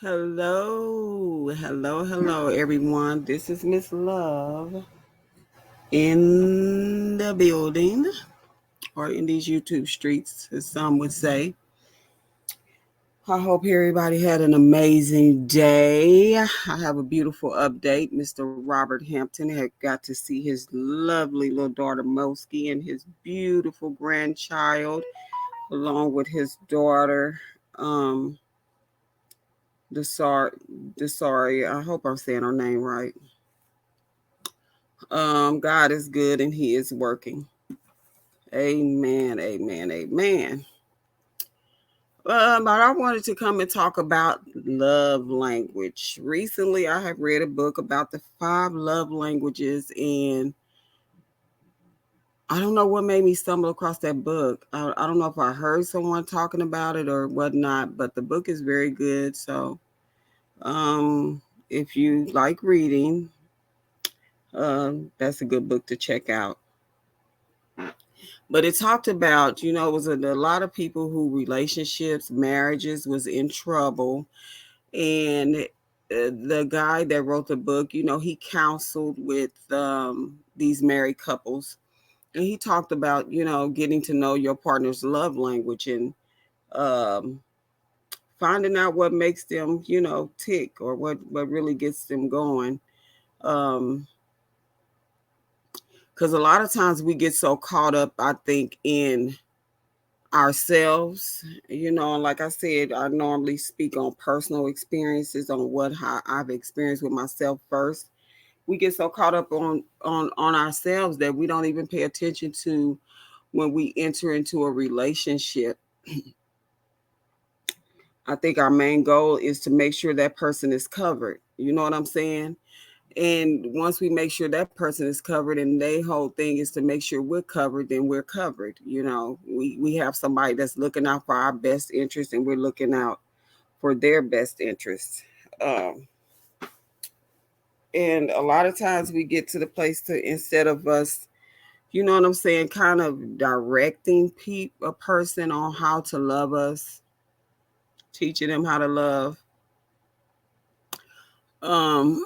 Hello, everyone. This is Miss Love in the building, or in these YouTube streets, as some would say. I hope everybody had an amazing day. I have a beautiful update. Mr. Robert Hampton had got to see his lovely little daughter Moski and his beautiful grandchild, along with his daughter, um, Desar- Desari. I hope I'm saying her name right. God is good and He is working. Amen, amen, amen. But I wanted to come and talk about love language. Recently, I have read a book about the 5 love languages, and I don't know what made me stumble across that book. I don't know if I heard someone talking about it or whatnot, but the book is very good. So, um, if you like reading, that's a good book to check out. But it talked about, it was a lot of people who relationships, marriages was in trouble. And the guy that wrote the book, he counseled with these married couples. And he talked about, getting to know your partner's love language and um, finding out what makes them, tick or what really gets them going. Um, because a lot of times we get so caught up, I think, in ourselves, and like I said, I normally speak on personal experiences on how I've experienced with myself first. We get so caught up on ourselves that we don't even pay attention to when we enter into a relationship. I think our main goal is to make sure that person is covered, you know what I'm saying? And once we make sure that person is covered, and their whole thing is to make sure we're covered, then we're covered. We have somebody that's looking out for our best interest, and we're looking out for their best interest. Um, and a lot of times we get to the place to, instead of us, you know what I'm saying, kind of directing a person on how to love us, teaching them how to love. Um,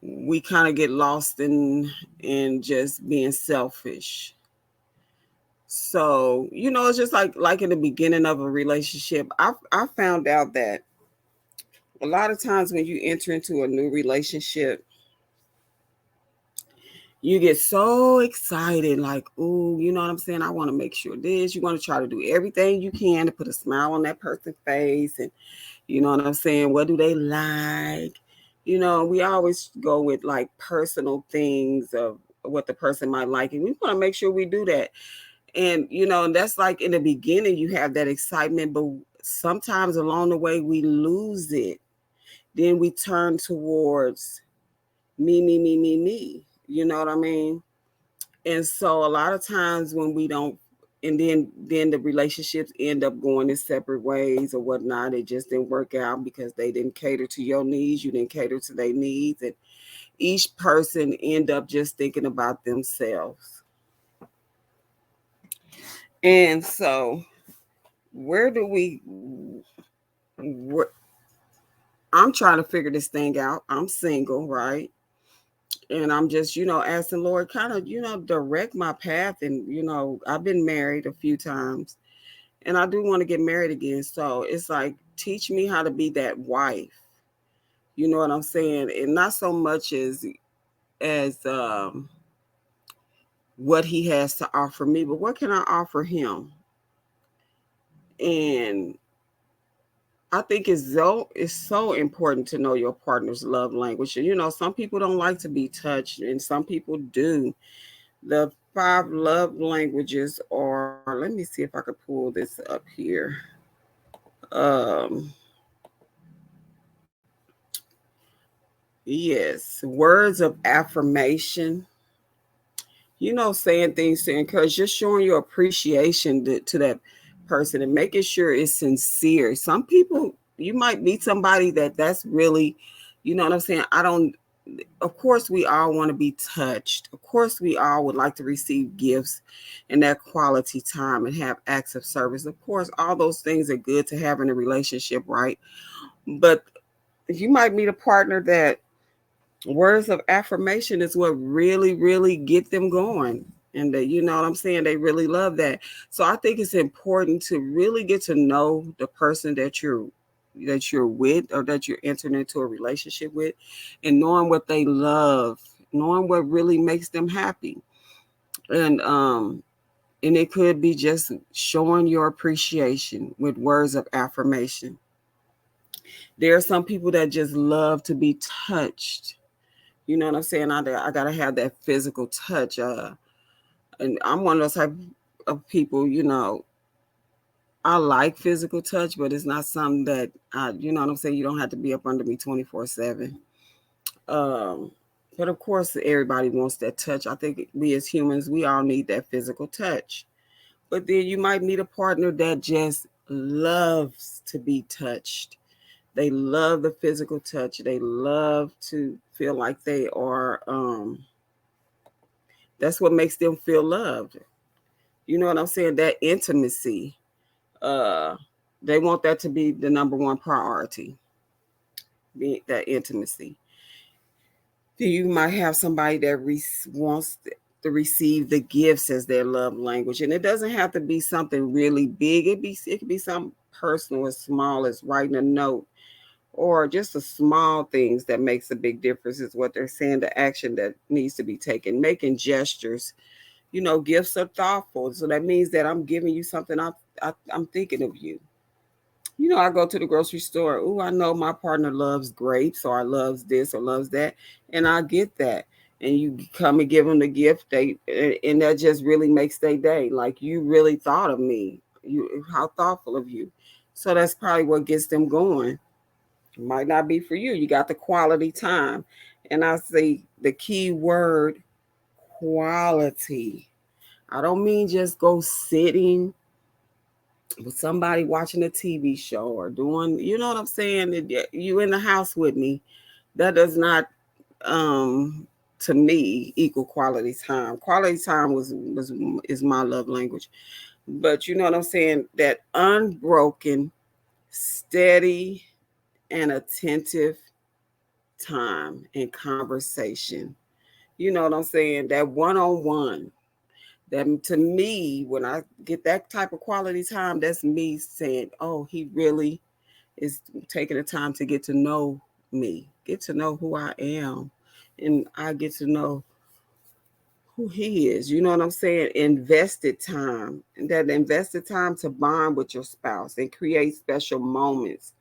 we kind of get lost in just being selfish. So, it's just like in the beginning of a relationship, I found out that a lot of times when you enter into a new relationship, you get so excited, like, ooh, you know what I'm saying? I want to make sure this. You want to try to do everything you can to put a smile on that person's face. And you know what I'm saying? What do they like? We always go with like personal things of what the person might like. And we want to make sure we do that. And that's like in the beginning, you have that excitement, but sometimes along the way, we lose it. Then we turn towards me, me, me, me, me. You know what I mean? And so a lot of times when we don't, and then the relationships end up going in separate ways or whatnot. It just didn't work out because they didn't cater to your needs, you didn't cater to their needs, and each person end up just thinking about themselves. And so where do we where, I'm trying to figure this thing out. I'm single, right? And I'm just, asking Lord, kind of, direct my path. And, I've been married a few times and I do want to get married again. So it's like, teach me how to be that wife. You know what I'm saying? And not so much as what he has to offer me, but what can I offer him? And I think it's so important to know your partner's love language. Some people don't like to be touched, and some people do. The 5 love languages are. Let me see if I could pull this up here. Um, yes, words of affirmation. Saying things to encourage, just showing your appreciation to that person and making sure it's sincere. Some people, you might meet somebody that's really, you know what I'm saying? I don't of course we all want to be touched. Of course we all would like to receive gifts and that quality time and have acts of service. Of course all those things are good to have in a relationship, right? But you might meet a partner that words of affirmation is what really get them going, and that, you know what I'm saying, they really love that. So I think it's important to really get to know the person that you're with, or that you're entering into a relationship with, and knowing what they love, knowing what really makes them happy. And it could be just showing your appreciation with words of affirmation. There are some people that just love to be touched. You know what I'm saying? I gotta have that physical touch. And I'm one of those type of people. I like physical touch, but it's not something that you know what I'm saying. You don't have to be up under me 24/7. Um, but of course, everybody wants that touch. I think we as humans, we all need that physical touch. But then you might meet a partner that just loves to be touched. They love the physical touch. They love to feel like they are. That's what makes them feel loved. You know what I'm saying? That intimacy. Uh, they want that to be the number one priority. That intimacy. Then you might have somebody that wants to receive the gifts as their love language, and it doesn't have to be something really big. It could be something personal, as small as writing a note, or just the small things that makes a big difference is what they're saying. The action that needs to be taken, making gestures. Gifts are thoughtful, so that means that I'm giving you something. I'm thinking of you. I go to the grocery store. Ooh, I know my partner loves grapes, or I loves this, or loves that, and I get that. And you come and give them the gift, and that just really makes their day. Like, you really thought of me. How thoughtful of you. So that's probably what gets them going. Might not be for you. You got the quality time, and I say the key word, quality. I don't mean just go sitting with somebody watching a TV show or doing, you know what I'm saying? You in the house with me. That does not, um, to me, equal quality time. Quality time was is my love language. But you know what I'm saying? That unbroken, steady, and attentive time and conversation. You know what I'm saying? That one on one. That, to me, when I get that type of quality time, that's me saying, "Oh, he really is taking the time to get to know me, get to know who I am, and I get to know who he is." You know what I'm saying? Invested time, and that invested time to bond with your spouse and create special moments.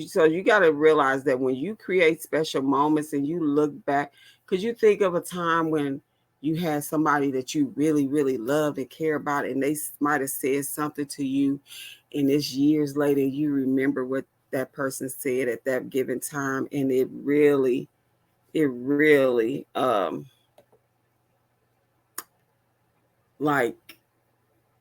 So you got to realize that when you create special moments and you look back, because you think of a time when you had somebody that you really loved and care about, and they might have said something to you, and it's years later you remember what that person said at that given time, and it really like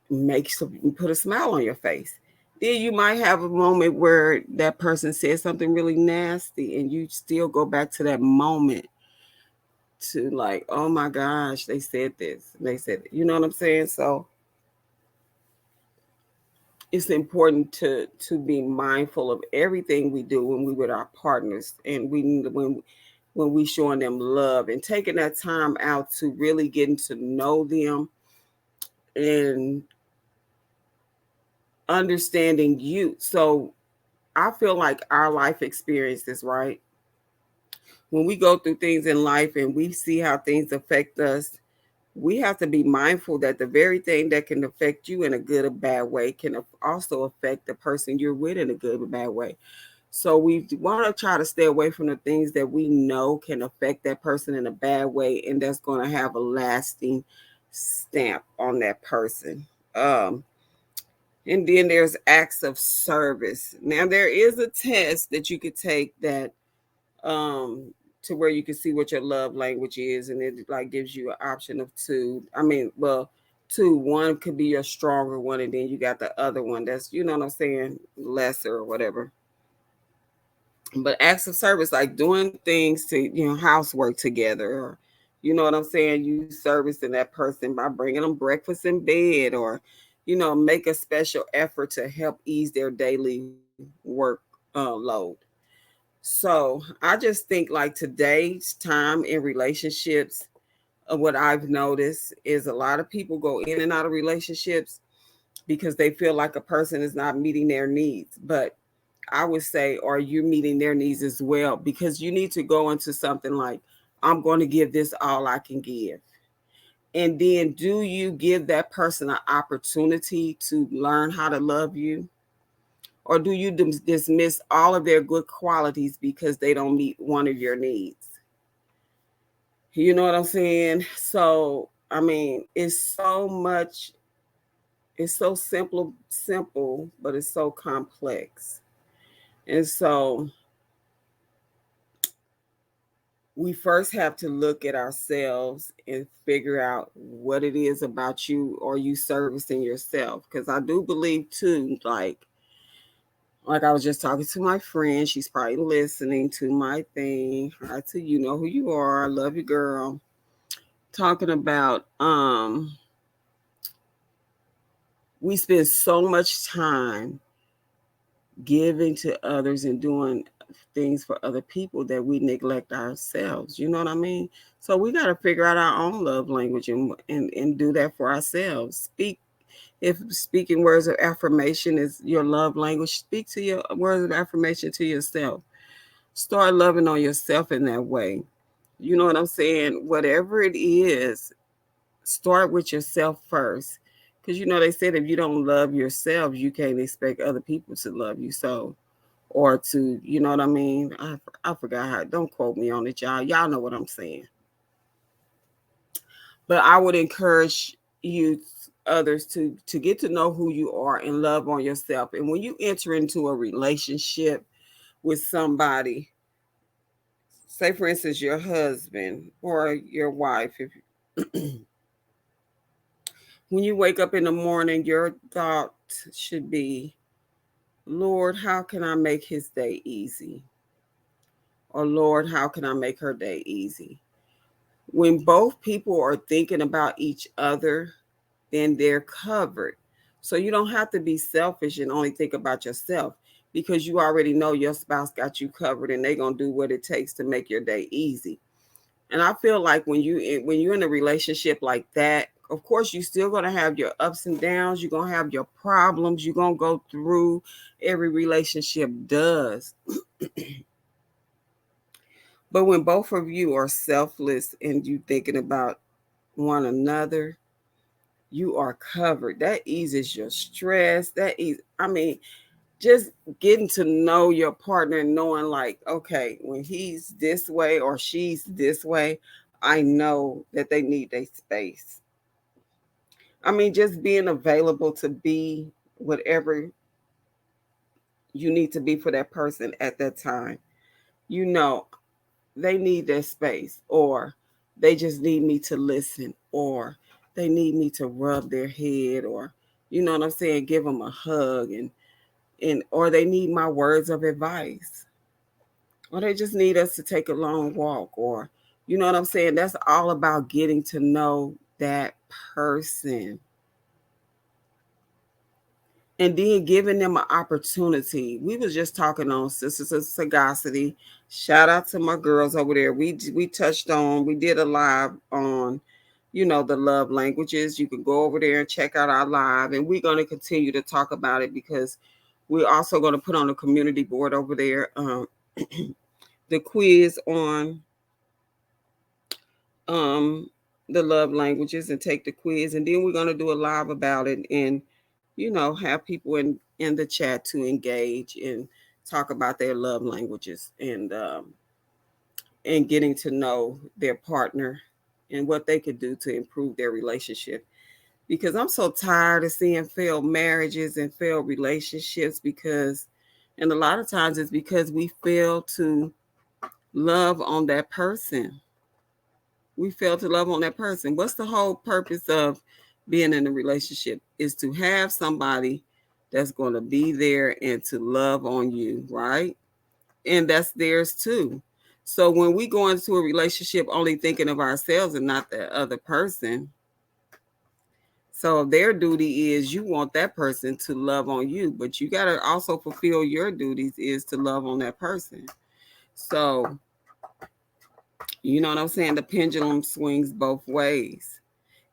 makes put a smile on your face. Then you might have a moment where that person said something really nasty, and you still go back to that moment to, like, oh my gosh, they said this, they said it. You know what I'm saying? So it's important to be mindful of everything we do when we with our partners, and when we showing them love and taking that time out to really getting to know them and understanding you. So I feel like our life experiences, right? When we go through things in life and we see how things affect us, we have to be mindful that the very thing that can affect you in a good or bad way can also affect the person you're with in a good or bad way. So we want to try to stay away from the things that we know can affect that person in a bad way, and that's going to have a lasting stamp on that person. Um, and then there's acts of service. Now there is a test that you could take that, um to where you can see what your love language is, and it like gives you an option of two. I mean, well, two. One could be your stronger one, and then you got the other one that's, you know what I'm saying, lesser or whatever. But acts of service, like doing things to, housework together, or you know what I'm saying, you servicing that person by bringing them breakfast in bed, or make a special effort to help ease their daily work load. So I just think like today's time in relationships, what I've noticed is a lot of people go in and out of relationships because they feel like a person is not meeting their needs. But I would say, are you meeting their needs as well? Because you need to go into something like, I'm going to give this all I can give. And then do you give that person an opportunity to learn how to love you? Or do you dismiss all of their good qualities because they don't meet one of your needs? You know what I'm saying? So, I mean, it's so simple, but it's so complex. And so we first have to look at ourselves and figure out what it is about you, or you servicing yourself. Because I do believe too, like I was just talking to my friend, she's probably listening to my thing. Hi to you, know who you are. I love you, girl. Talking about we spend so much time giving to others and doing things for other people that we neglect ourselves. You know what I mean? So we got to figure out our own love language, and do that for ourselves. If speaking words of affirmation is your love language, speak to your words of affirmation to yourself. Start loving on yourself in that way. You know what I'm saying? Whatever it is, start with yourself first. Because they said if you don't love yourself, you can't expect other people to love you. So, or to, you know what I mean? I forgot how, don't quote me on it, y'all. Y'all know what I'm saying. But I would encourage you, others, to get to know who you are and love on yourself. And when you enter into a relationship with somebody, say for instance your husband or your wife, if when you wake up in the morning, your thought should be, Lord, how can I make his day easy? Or Lord, how can I make her day easy? When both people are thinking about each other, then they're covered. So you don't have to be selfish and only think about yourself, because you already know your spouse got you covered and they're going to do what it takes to make your day easy. And I feel like when you're in a relationship like that, of course you're still going to have your ups and downs, you're going to have your problems, you're going to go through, every relationship does. But when both of you are selfless and you thinking about one another, you are covered. That eases your stress. I mean, just getting to know your partner and knowing like, okay, when he's this way or she's this way, I know that they need their space. I mean, just being available to be whatever you need to be for that person at that time. You know, they need their space, or they just need me to listen, or they need me to rub their head, or you know what I'm saying, give them a hug, and or they need my words of advice, or they just need us to take a long walk, or you know what I'm saying. That's all about getting to know that person, and then giving them an opportunity. We was just talking on Sisters of Sagacity. Shout out to my girls over there. We touched on, we did a live on, the love languages. You can go over there and check out our live, and we're going to continue to talk about it, because we're also going to put on a community board over there the quiz on um the love languages, and take the quiz, and then we're going to do a live about it, and have people in the chat to engage and talk about their love languages, and getting to know their partner and what they could do to improve their relationship, because I'm so tired of seeing failed marriages and failed relationships, because and a lot of times it's because we fail to love on that person. We fail to love on that person. What's the whole purpose of being in a relationship? Is to have somebody that's going to be there and to love on you, right? and that's theirs too. So when we go into a relationship only thinking of ourselves and not the other person, so their duty is you want that person to love on you, but you got to also fulfill your duties is to love on that person. So, you know what I'm saying? The pendulum swings both ways.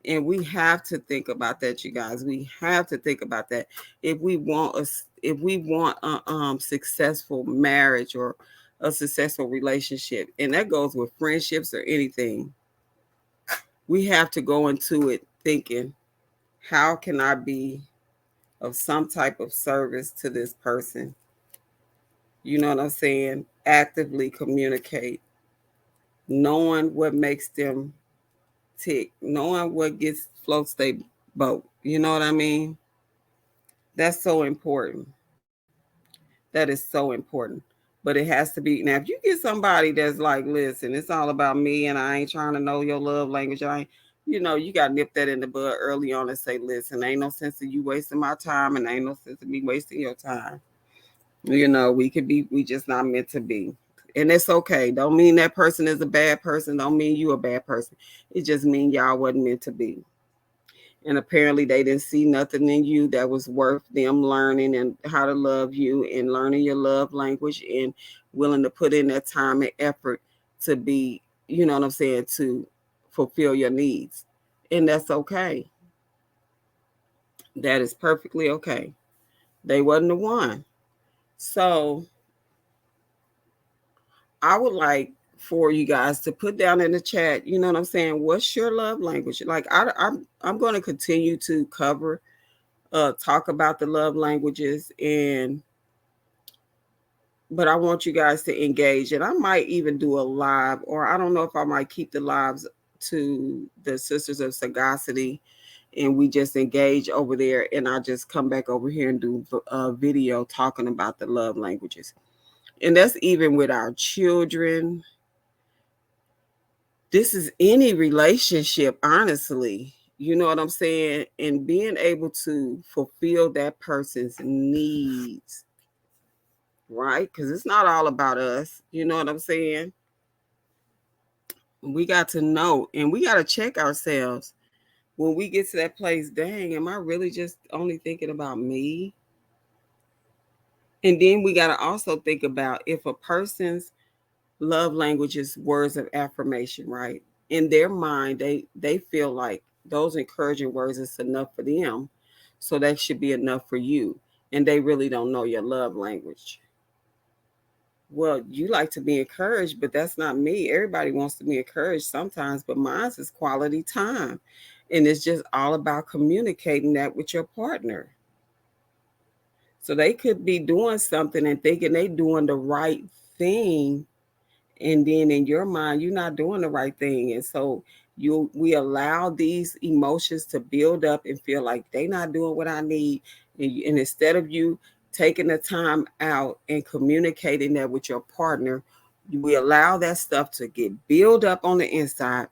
And we have to think about that, you guys. We have to think about that. If we want a successful marriage or a successful relationship, and that goes with friendships or anything, we have to go into it thinking, how can I be of some type of service to this person? You know what I'm saying? Actively communicate, knowing what makes them tick, knowing what gets floats their boat. You know what I mean? That's so important. That is so important. But it has to be now. If you get somebody that's like, listen, it's all about me, and I ain't trying to know your love language. I ain't, you got to nip that in the bud early on and say, listen, ain't no sense of you wasting my time, and ain't no sense of me wasting your time. We just not meant to be. And it's okay. Don't mean that person is a bad person. Don't mean you a bad person. It just mean y'all wasn't meant to be. And apparently they didn't see nothing in you that was worth them learning and how to love you and learning your love language and willing to put in that time and effort to be, you know what I'm saying, to fulfill your needs. And that's okay. That is perfectly okay. They wasn't the one. So I would like for you guys to put down in the chat, you know what I'm saying? What's your love language? Like I'm going to continue to cover talk about the love languages, and but I want you guys to engage, and I might even do a live, or I don't know if I might keep the lives to the Sisters of Sagacity, and we just engage over there, and I just come back over here and do a video talking about the love languages. And that's even with our children. This is any relationship, honestly. You know what I'm saying? And being able to fulfill that person's needs, right? Because it's not all about us. You know what I'm saying? We got to know and we got to check ourselves when we get to that place. Dang, am I really just only thinking about me? And then we got to also think about if a person's love language is words of affirmation, right? In their mind, they feel like those encouraging words is enough for them, so that should be enough for you. And they really don't know your love language. Well, you like to be encouraged, but that's not me. Everybody wants to be encouraged sometimes, but mine is quality time. And it's just all about communicating that with your partner. So they could be doing something and thinking they doing the right thing, and then in your mind you're not doing the right thing, and so we allow these emotions to build up and feel like they not doing what I need, and instead of you taking the time out and communicating that with your partner, we allow that stuff to get build up on the inside,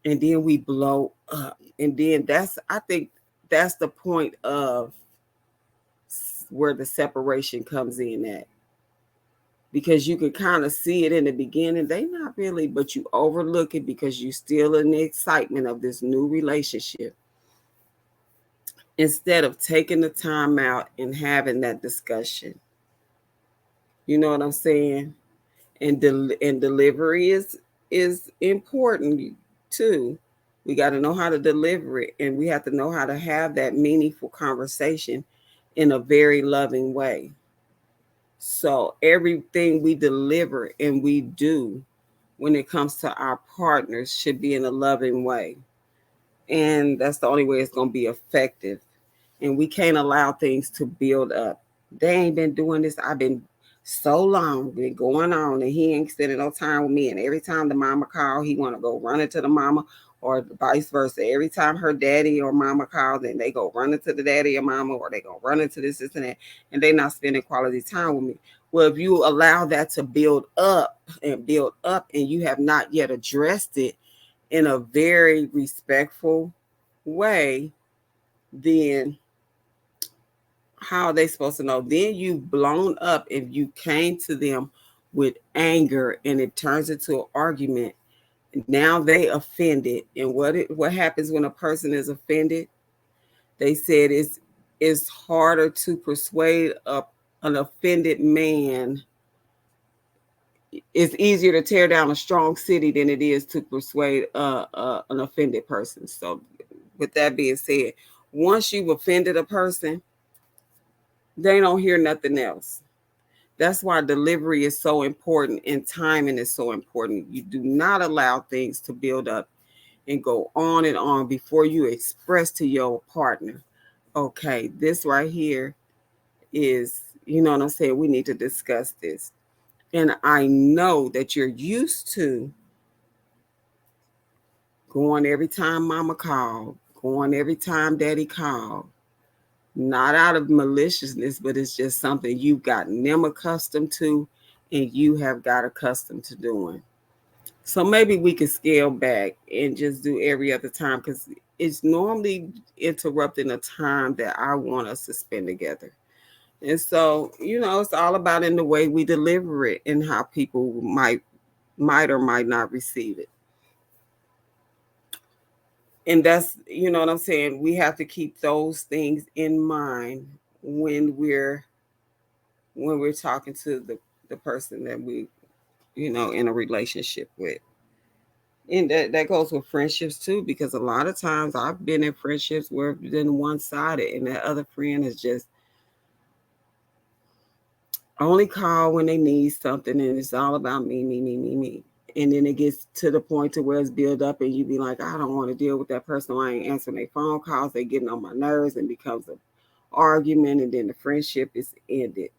and then we blow up. And then I think that's the point of where the separation comes in at, because you can kind of see it in the beginning. They not really, but you overlook it because you still in the excitement of this new relationship, instead of taking the time out and having that discussion. You know what I'm saying? And delivery is important too. We got to know how to deliver it, and we have to know how to have that meaningful conversation in a very loving way. So everything we deliver and we do when it comes to our partners should be in a loving way. And that's the only way it's going to be effective. And we can't allow things to build up. They ain't been doing this. I've been so long, been going on, and he ain't spending no time with me. And every time the mama call, he want to go run into the mama, or vice versa. Every time her daddy or mama calls, then they go run into the daddy or mama, or they go run into this and that, and they not spending quality time with me. Well, if you allow that to build up and build up, and you have not yet addressed it in a very respectful way, then how are they supposed to know? Then you've blown up if you came to them with anger, and it turns into an argument. Now they offended, and what happens when a person is offended? They said it's harder to persuade an offended man. It's easier to tear down a strong city than it is to persuade an offended person. So, with that being said, once you've offended a person, they don't hear nothing else. That's why delivery is so important and timing is so important. You do not allow things to build up and go on and on before you express to your partner, okay, this right here is, you know what I'm saying, we need to discuss this. And I know that you're used to going every time mama called, going every time daddy called, not out of maliciousness, but it's just something you've gotten them accustomed to and you have got accustomed to doing. So maybe we could scale back and just do every other time because it's normally interrupting a time that I want us to spend together. And so, it's all about in the way we deliver it and how people might or might not receive it. And that's, you know what I'm saying, we have to keep those things in mind when we're talking to the person that we, in a relationship with. And that goes with friendships too, because a lot of times I've been in friendships where it's been one-sided and that other friend is just only call when they need something and it's all about me, me, me, me, me. And then it gets to the point to where it's built up and you be like, I don't want to deal with that person. I ain't answering their phone calls. They getting on my nerves and becomes an argument, and then the friendship is ended.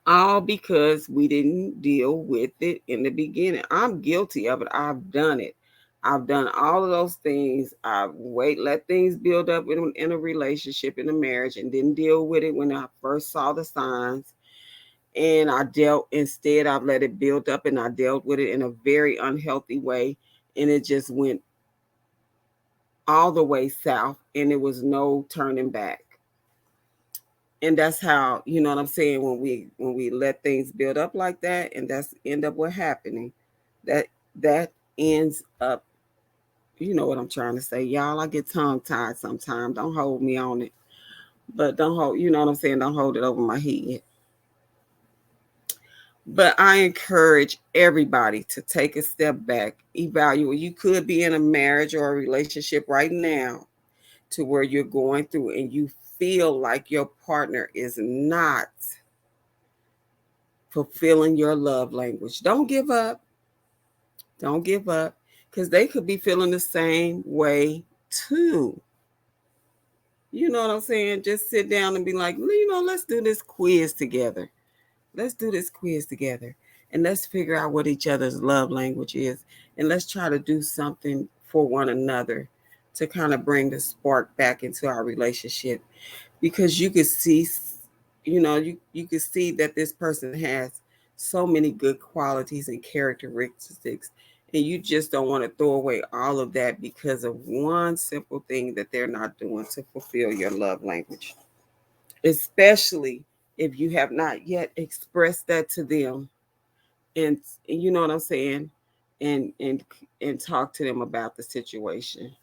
All because we didn't deal with it in the beginning. I'm guilty of it. I've done it. I've done all of those things. Let things build up in a relationship, in a marriage, and didn't deal with it when I first saw the signs. And I've let it build up and I dealt with it in a very unhealthy way. And it just went all the way south and it was no turning back. And that's how, you know what I'm saying, when we let things build up like that, and that's end up what happening, that that ends up, you know what I'm trying to say, y'all. I get tongue tied sometimes. Don't hold me on it, but don't hold, you know what I'm saying, don't hold it over my head. But I encourage everybody to take a step back, evaluate. You could be in a marriage or a relationship right now to where you're going through and you feel like your partner is not fulfilling your love language. Don't give up. Don't give up, because they could be feeling the same way too. You know what I'm saying? Just sit down and be like, let's do this quiz together. Let's do this quiz together and let's figure out what each other's love language is. And let's try to do something for one another to kind of bring the spark back into our relationship, because you could see, you could see that this person has so many good qualities and characteristics, and you just don't want to throw away all of that because of one simple thing that they're not doing to fulfill your love language, especially if you have not yet expressed that to them. And you know what I'm saying, and talk to them about the situation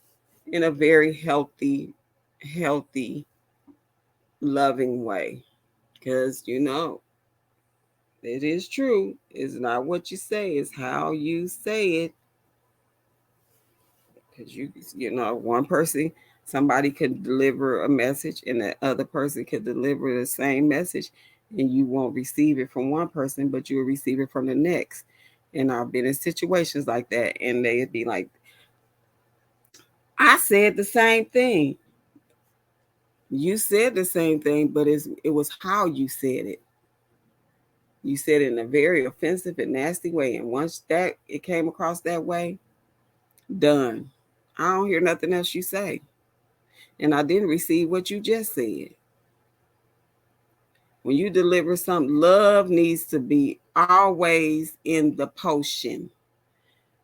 in a very healthy, loving way. Because it is true. It's not what you say, it's how you say it. Because one person, somebody could deliver a message and the other person could deliver the same message, and you won't receive it from one person, but you'll receive it from the next. And I've been in situations like that, and they'd be like, I said the same thing. You said the same thing, but it was how you said it. You said it in a very offensive and nasty way. And once that it came across that way, done. I don't hear nothing else you say. And I didn't receive what you just said. When you deliver something, love needs to be always in the potion.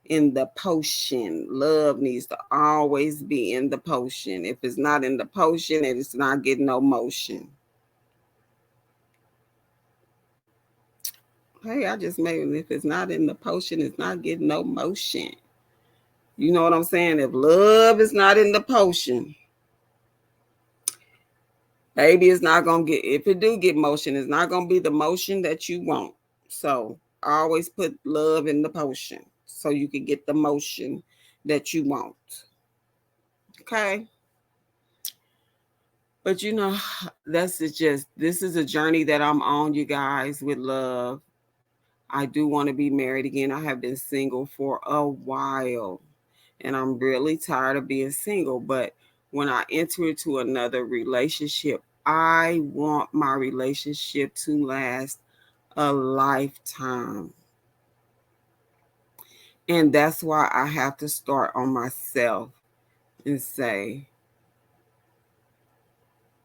In the potion. Love needs to always be in the potion. If it's not in the potion, it's not getting no motion. Hey, I just made it. If it's not in the potion, it's not getting no motion. You know what I'm saying? If love is not in the potion, baby, it's not gonna get. If it do get motion, it's not gonna be the motion that you want. So I always put love in the potion so you can get the motion that you want. Okay. But that's it. Just this is a journey that I'm on, you guys, with love. I do want to be married again. I have been single for a while, and I'm really tired of being single. But when I enter into another relationship, I want my relationship to last a lifetime. And that's why I have to start on myself and say,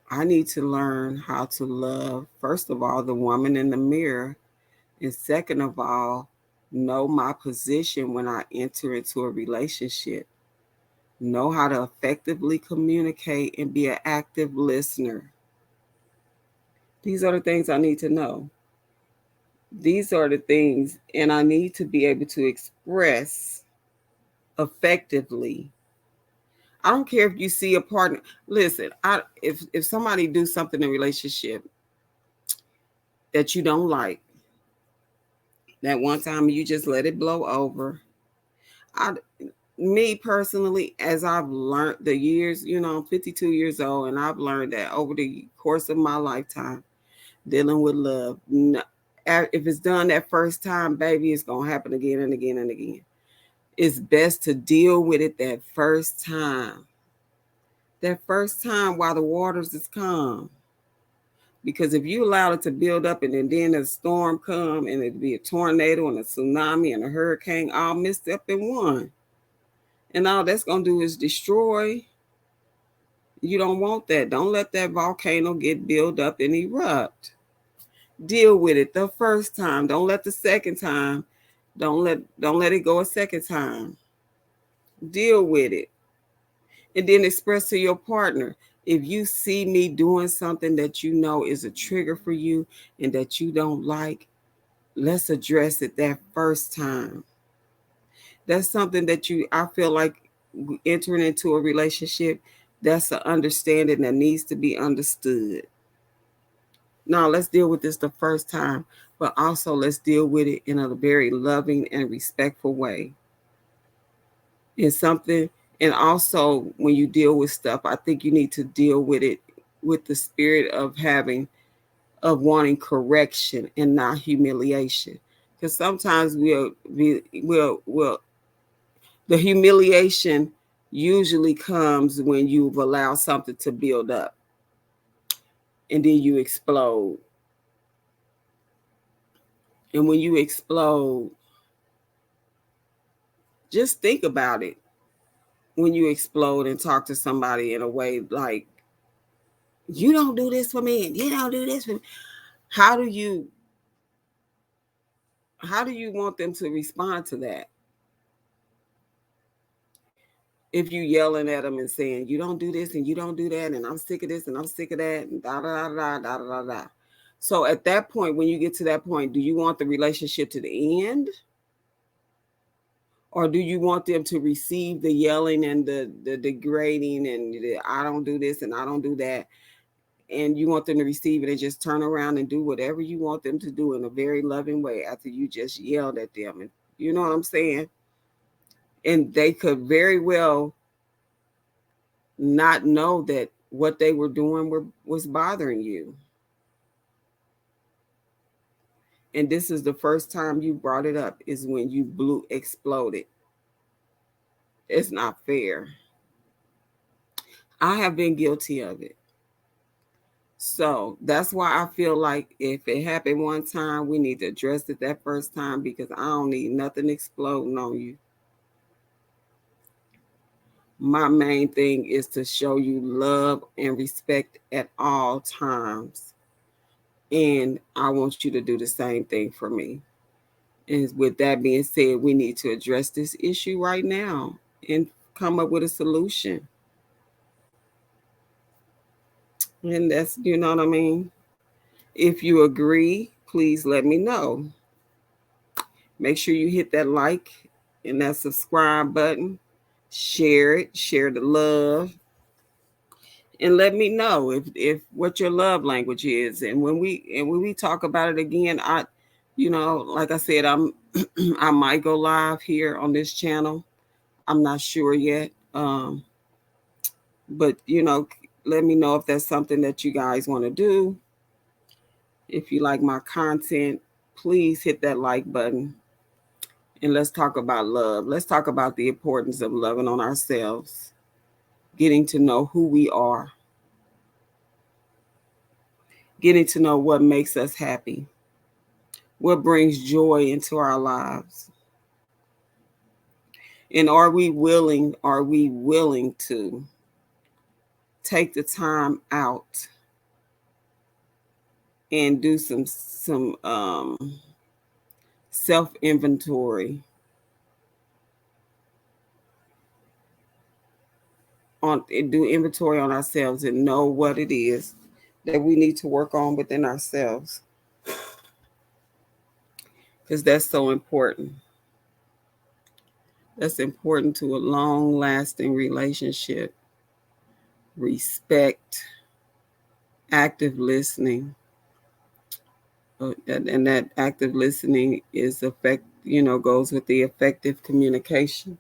I need to learn how to love, first of all, the woman in the mirror. And second of all, know my position when I enter into a relationship. Know how to effectively communicate and be an active listener. These are the things I need to know. These are the things, and I need to be able to express effectively. I don't care if you see a partner. Listen, if somebody do something in a relationship that you don't like, that one time you just let it blow over. I, me personally, as I've learned the years, I'm 52 years old, and I've learned that over the course of my lifetime, dealing with love, if it's done that first time, baby, it's gonna happen again and again and again. It's best to deal with it that first time. That first time while the waters is calm. Because if you allow it to build up and then a storm come and it be a tornado and a tsunami and a hurricane all mixed up in one, and all that's gonna do is destroy. You don't want that. Don't let that volcano get built up and erupt. Deal with it the first time. Don't let the second time. Don't let it go a second time. Deal with it. And then express to your partner, if you see me doing something that you know is a trigger for you and that you don't like, let's address it that first time. That's something that I feel like entering into a relationship, that's an understanding that needs to be understood. Now, let's deal with this the first time, but also let's deal with it in a very loving and respectful way. It's something, and also when you deal with stuff, I think you need to deal with it with the spirit of wanting correction and not humiliation. Because sometimes we'll the humiliation usually comes when you've allowed something to build up and then you explode. And when you explode, just think about it. When you explode and talk to somebody in a way like, you don't do this for me and you don't do this for me. How do you how do you want them to respond to that? If you yelling at them and saying, you don't do this and you don't do that, and I'm sick of this and I'm sick of that, and da da da da da da da. So at that point, when you get to that point, do you want the relationship to the end? Or do you want them to receive the yelling and the degrading and I don't do this and I don't do that? And you want them to receive it and just turn around and do whatever you want them to do in a very loving way after you just yelled at them. And you know what I'm saying? And they could very well not know that what they were doing was bothering you. And this is the first time you brought it up is when you exploded. It's not fair. I have been guilty of it. So that's why I feel like if it happened one time, we need to address it that first time because I don't need nothing exploding on you. My main thing is to show you love and respect at all times. And I want you to do the same thing for me. And with that being said, we need to address this issue right now and come up with a solution. And that's, you know what I mean? If you agree, please let me know. Make sure you hit that like and that subscribe button. Share it, share the love, and let me know if what your love language is. And when we talk about it again, like I said, I might go live here on this channel. I'm not sure yet. But let me know if that's something that you guys want to do. If you like my content, please hit that like button. And let's talk about love. Let's talk about the importance of loving on ourselves, getting to know who we are, getting to know what makes us happy, what brings joy into our lives. And are we willing to take the time out and do some self inventory do inventory on ourselves and know what it is that we need to work on within ourselves, because that's so important. That's important to a long lasting relationship. Respect, active listening, and that active listening is goes with the effective communication.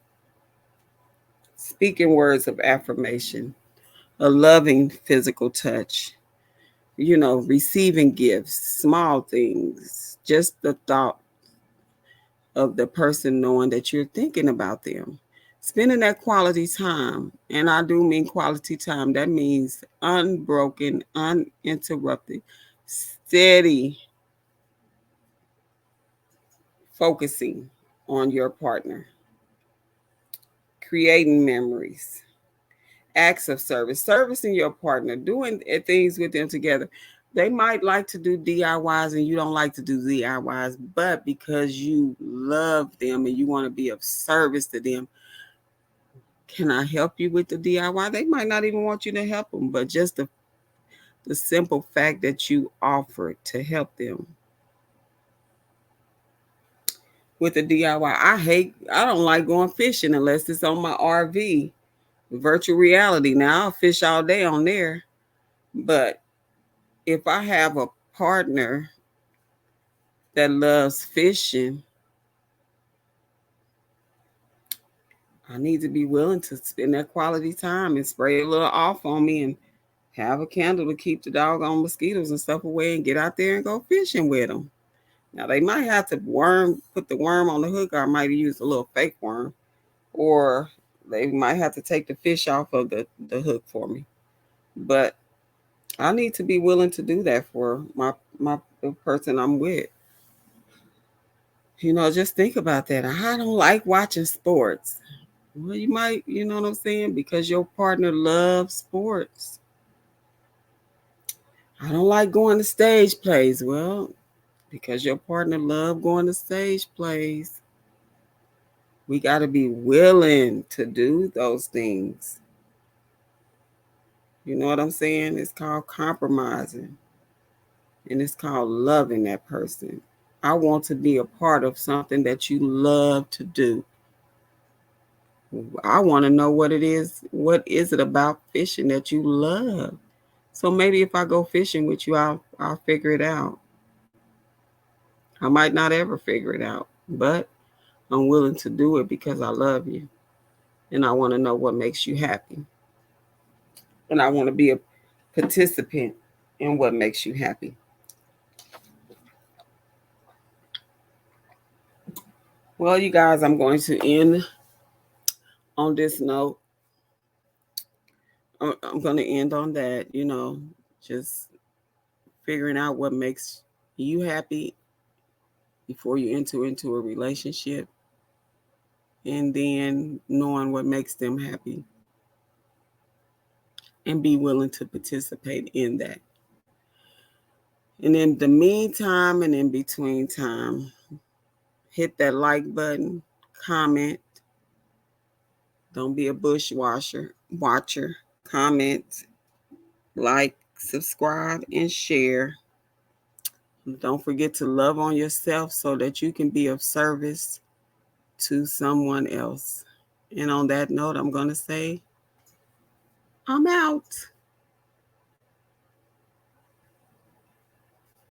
Speaking words of affirmation, a loving physical touch, receiving gifts, small things, just the thought of the person knowing that you're thinking about them. Spending that quality time, and I do mean quality time, that means unbroken, uninterrupted, steady focusing on your partner, creating memories, acts of service, servicing your partner, doing things with them together. They might like to do DIYs and you don't like to do DIYs, but because you love them and you want to be of service to them, can I help you with the DIY? They might not even want you to help them, but just the simple fact that you offered to help them with the DIY. I don't like going fishing unless it's on my RV, virtual reality. Now I'll fish all day on there, but if I have a partner that loves fishing, I need to be willing to spend that quality time and spray a little off on me and have a candle to keep the doggone mosquitoes and stuff away and get out there and go fishing with them. Now they might have to put the worm on the hook, or I might use a little fake worm, or they might have to take the fish off of the hook for me. But I need to be willing to do that for the person I'm with. Just think about that. I don't like watching sports. Well, you might, you know what I'm saying? Because your partner loves sports. I don't like going to stage plays. Well, because your partner loves going to stage plays. We got to be willing to do those things. You know what I'm saying? It's called compromising. And it's called loving that person. I want to be a part of something that you love to do. I want to know what it is. What is it about fishing that you love? So maybe if I go fishing with you, I'll figure it out. I might not ever figure it out, but I'm willing to do it because I love you. And I want to know what makes you happy. And I want to be a participant in what makes you happy. Well, you guys, I'm going to end on this note. I'm going to end on that, just figuring out what makes you happy before you enter into a relationship, and then knowing what makes them happy and be willing to participate in that. And in the meantime and in between time, hit that like button, comment. Don't be a watcher. Comment, like, subscribe, and share. Don't forget to love on yourself so that you can be of service to someone else. And on that note, I'm going to say, I'm out.